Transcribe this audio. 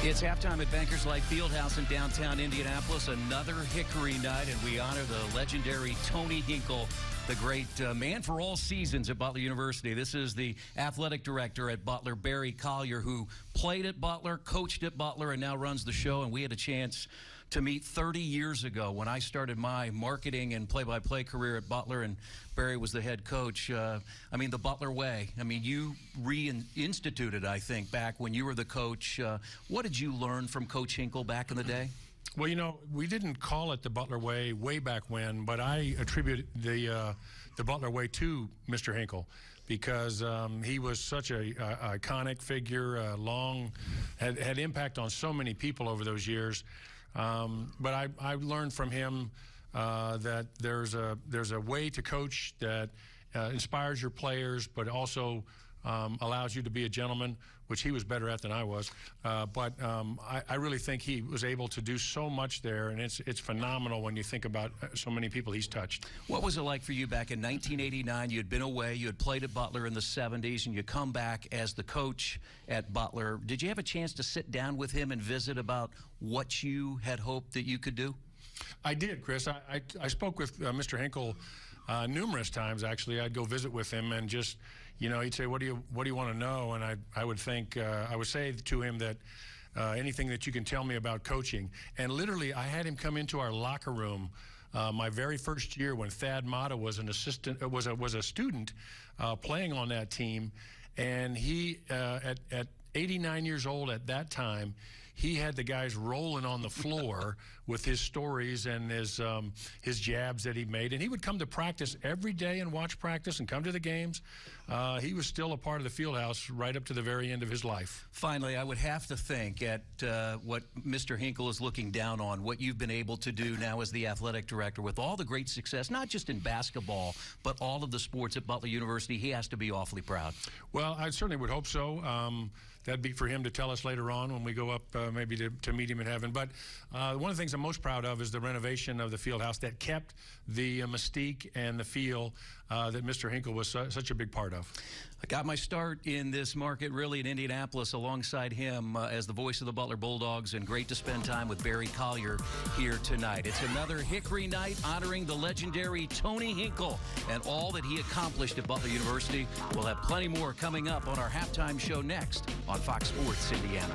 It's halftime at Bankers Life Fieldhouse in downtown Indianapolis. Another Hickory night, and we honor the legendary Tony Hinkle, the great man for all seasons at Butler University. This is the athletic director at Butler, Barry Collier, who played at Butler, coached at Butler, and now runs the show. And we had a chance to meet 30 years ago when I started my marketing and play-by-play career at Butler, and Barry was the head coach. I mean, the Butler way. I mean, you reinstituted, I think, back when you were the coach. What did you learn from Coach Hinkle back in the day? Well, you know, we didn't call it the Butler way back when, but I attribute the Butler way to Mr. Hinkle because he was such a iconic figure, had impact on so many people over those years. But I learned from him that there's a way to coach that inspires your players, but also allows you to be a gentleman, which he was better at than I was. But I really think he was able to do so much there, and it's phenomenal when you think about so many people he's touched. What was it like for you back in 1989? You had been away, you had played at Butler in the 70s, and you come back as the coach at Butler. Did you have a chance to sit down with him and visit about what you had hoped that you could do? I did, Chris. I spoke with Mr. Hinkle numerous times, actually. I'd go visit with him and just, you know, he'd say, what do you want to know? And I would think, I would say to him that anything that you can tell me about coaching. And literally, I had him come into our locker room my very first year when Thad Mata was an assistant, was a student playing on that team. And he, at 89 years old at that time, he had the guys rolling on the floor with his stories and his jabs that he made. And he would come to practice every day and watch practice and come to the games. He was still a part of the field house right up to the very end of his life. Finally, I would have to think at what Mr. Hinkle is looking down on, what you've been able to do now as the athletic director with all the great success, not just in basketball, but all of the sports at Butler University. He has to be awfully proud. Well, I certainly would hope so. That'd be for him to tell us later on when we go up maybe to meet him in heaven. But one of the things I'm most proud of is the renovation of the field house that kept the mystique and the feel that Mr. Hinkle was such a big part of. I got my start in this market really in Indianapolis alongside him as the voice of the Butler Bulldogs, and great to spend time with Barry Collier here tonight. It's another Hickory night honoring the legendary Tony Hinkle and all that he accomplished at Butler University. We'll have plenty more coming up on our halftime show next on Fox Sports Indiana.